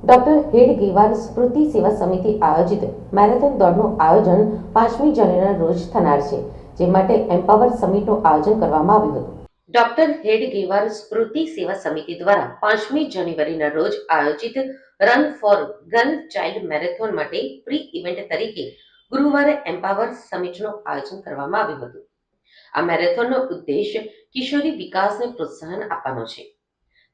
Doctor Hedgewar સ્મૃતિ સેવા સમિતિ આયોજિત મેરેથોન દોડનું આયોજન 5મી જાન્યુઆરીના રોજ થનાર છે, જે માટે એમ્પાવર સમિટનું આયોજન કરવામાં આવ્યું હતું. ડોક્ટર હેડગેવાર સ્મૃતિ સેવા સમિતિ દ્વારા 5મી જાન્યુઆરીના રોજ આયોજિત run for girl child marathon માટે પ્રી ઇવેન્ટ તરીકે ગુરુવારે એમ્પાવર સમિટનું આયોજન કરવામાં આવ્યું હતું. આ મેરેથોનનો ઉદ્દેશ કિશોરી વિકાસને પ્રોત્સાહન આપવાનો છે,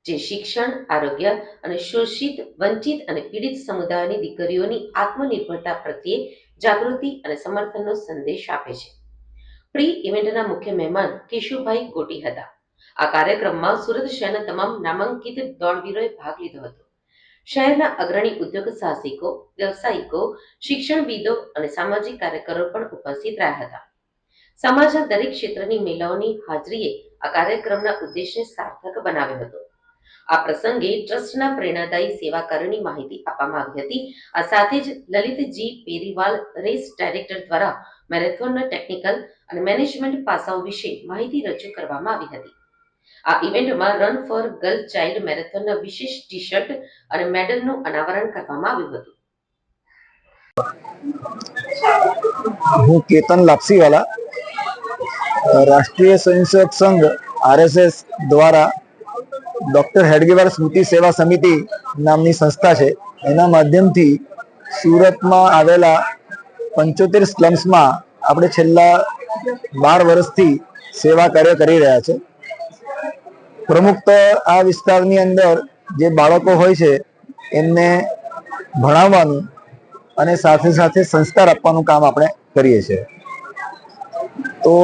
જે શિક્ષણ, આરોગ્ય અને શોષિત, વંચિત અને પીડિત સમુદાયોની દીકરીઓની આત્મનિર્ભરતા પ્રત્યે જાગૃતિ અને સમર્થનનો સંદેશ આપે છે. પ્રી ઇવેન્ટના મુખ્ય મહેમાન કેશુભાઈ ગોટી હતા. આ કાર્યક્રમમાં સુરત શહેરના તમામ નામાંકિત દોડવીરોએ ભાગ લીધો હતો. શહેરના અગ્રણી ઉદ્યોગ સાહસિકો, વ્યવસાયિકો, શિક્ષણવિદો અને સામાજિક કાર્યકરો પણ ઉપસ્થિત રહ્યા હતા. સમાજના દરેક ક્ષેત્રની મહિલાઓની હાજરીએ આ કાર્યક્રમના ઉદ્દેશને સાર્થક બનાવ્યો હતો. આ પ્રસંગે ટ્રસ્ટના પ્રેરણાદાયી સેવા કાર્યોની માહિતી આપવામાં આવી હતી. આ સાથે જ લલિતજી પેરીવાલ, રેસ ડાયરેક્ટર દ્વારા મેરેથોનના ટેકનિકલ અને મેનેજમેન્ટ પાસાઓ વિશે માહિતી રજૂ કરવામાં આવી હતી. આ ઇવેન્ટમાં રન ફોર ગર્લ ચાઇલ્ડ મેરેથોનના વિશેષ ટી-શર્ટ અને મેડલનું અનાવરણ કરવામાં આવ્યું હતું. હું કેતન લાપસીવાલા, રાષ્ટ્રીય સ્વયંસેવક સંઘ RSS દ્વારા ડોક્ટર હેડગેવાર સ્મૃતિ સેવા સમિતિ નામની સંસ્થા છે, એના માધ્યમથી સુરતમાં આવેલા 75 સ્લમ્સમાં આપણે છેલ્લા 12 વર્ષથી સેવા કાર્ય કરી રહ્યા છે. પ્રમુખત આ વિસ્તારની અંદર જે બાળકો હોય છે એમને ભણાવવાનું અને સાથે સાથે સંસ્કાર આપવાનું કામ આપણે કરીએ છીએ. તો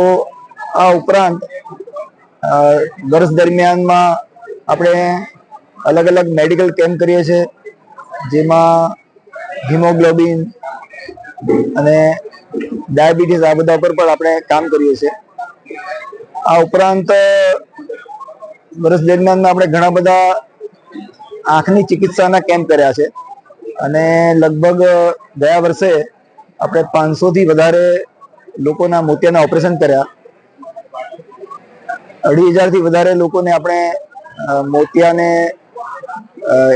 આ ઉપરાંત વર્ષ દરમિયાનમાં આપણે અલગ અલગ મેડિકલ કેમ્પ કરીએ છીએ, જેમાં હિમોગ્લોબિન અને ડાયાબિટીસ આ બધા પર પણ આપણે કામ કરીએ છીએ. આ ઉપરાંત વર્ષ દરમિયાનમાં આપણે ઘણા બધા આંખની ચિકિત્સાના કેમ્પ કર્યા છે અને લગભગ ગયા વર્ષે આપણે 500 થી વધારે લોકોના મોતિયાના ઓપરેશન કર્યા. 2,500 થી વધારે લોકોને આપણે મોતિયાને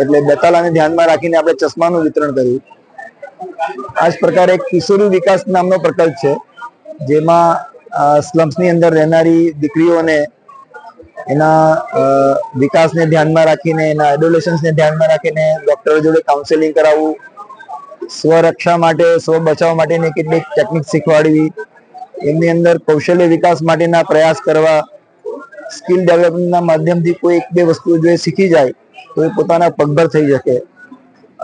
એટલે બેતાલાને ધ્યાનમાં રાખીને આપણે ચશ્માનું વિતરણ કર્યું. આ જ પ્રકારે એક કિશોરી વિકાસ નામનો પ્રકલ્પ છે, જેમાં સ્લમ્સની અંદર રહેનારી દીકરીઓને એના વિકાસને ધ્યાનમાં રાખીને, એના એડોલેશન્સને ધ્યાનમાં રાખીને ડોક્ટર જોડે કાઉન્સેલિંગ કરાવવું, સ્વરક્ષા માટે, સ્વ બચાવ માટેની કેટલીક ટેકનિક શીખવાડવી, એમની અંદર કૌશલ્ય વિકાસ માટેના પ્રયાસ કરવા, સ્કિલ ડેવલપમેન્ટના માધ્યમથી કોઈ એક બે વસ્તુ જો એ શીખી જાય તો એ પોતાના પગભર થઈ શકે.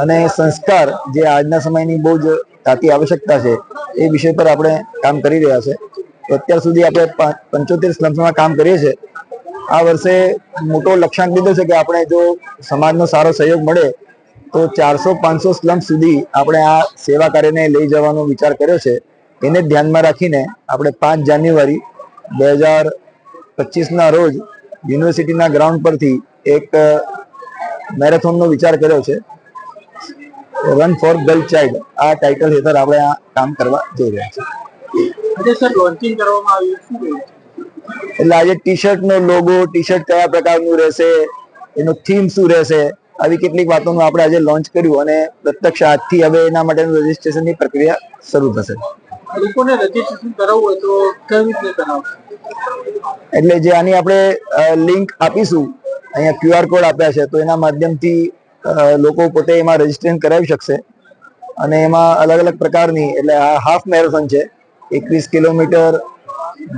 અને સંસ્કાર, જે આજના સમયની બહુ જ તાતી આવશ્યકતા છે, એ વિષય પર આપણે કામ કરી રહ્યા છે. તો અત્યાર સુધી આપણે 75 સ્લમ્સમાં કામ કરીએ છીએ. આ વર્ષે મોટો લક્ષ્યાંક લીધો છે કે આપણે જો સમાજનો સારો સહયોગ મળે તો 400-500 સ્લમ્સ સુધી આપણે આ સેવા કાર્યને લઈ જવાનો વિચાર કર્યો છે. એને ધ્યાનમાં રાખીને આપણે 5 જાન્યુઆરી 2025ના રોજ યુનિવર્સિટીના ગ્રાઉન્ડ પરથી એક મેરેથોનનો વિચાર કર્યો છે. રન ફોર ગર્લ ચાઇલ્ડ આ ટાઇટલ હેઠળ આપણે આ કામ કરવા જઈ રહ્યા છીએ. આજે સર લોન્ચિંગ કરવામાં આવ્યું છે. એટલે આજે ટી-શર્ટનો લોગો, ટી-શર્ટ કયા પ્રકારનું રહેશે, એનો થીમ શું રહેશે, આવી કેટલીક વાતોનું આપણે આજે લોન્ચ કર્યું અને પ્રત્યક્ષ આજથી હવે એના માટેનું રજીસ્ટ્રેશનની પ્રક્રિયા શરૂ થશે. લોકોને રજીસ્ટ્રેશન કરાવવું હોય તો કેવી રીતે કરાવશે? એટલે જે આની આપણે લિંક આપીશું, અહીંયા QR કોડ આપ્યા છે, તો એના માધ્યમથી લોકો પોતે એમાં રજીસ્ટ્રેશન કરાવી શકશે. અને એમાં અલગ અલગ પ્રકારની, એટલે આ હાફ મેરેથોન છે, 21 કિલોમીટર,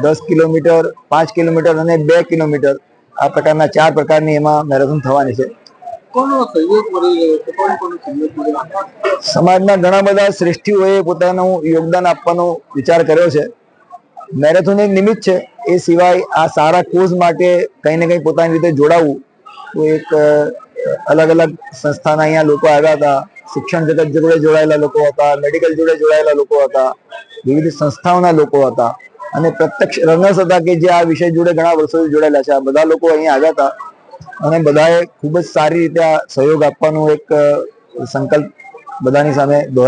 10 કિલોમીટર, 5 કિલોમીટર અને 2 કિલોમીટર, આ પ્રકારના 4 પ્રકારની એમાં મેરેથોન થવાની છે. કોનો સહયોગ મળી રહ્યો છે? કોનો સહયોગ મળી રહ્યો છે? સમાજના ઘણા બધા શ્રેષ્ઠીઓએ પોતાનું યોગદાન આપવાનો વિચાર કર્યો છે. મેરેથોન એક નિમિત્ત છે, એ સિવાય આ સારા કોઝ માટે કંઈ ને કંઈ પોતાની રીતે જોડાવવું. તો એક અલગ અલગ સંસ્થાના અહીંયા લોકો આવ્યા હતા, શિક્ષણ જગત જોડે જોડાયેલા લોકો હતા, મેડિકલ જોડે જોડાયેલા લોકો હતા, વિવિધ સંસ્થાઓના લોકો હતા અને પ્રત્યક્ષ રનર્સ હતા કે જે આ વિષય જોડે ઘણા વર્ષોથી જોડાયેલા છે. આ બધા લોકો અહીંયા આવ્યા હતા અને બધાએ ખૂબ જ સારી રીતે આ સહયોગ આપવાનો એક સંકલ્પ બધાની સામે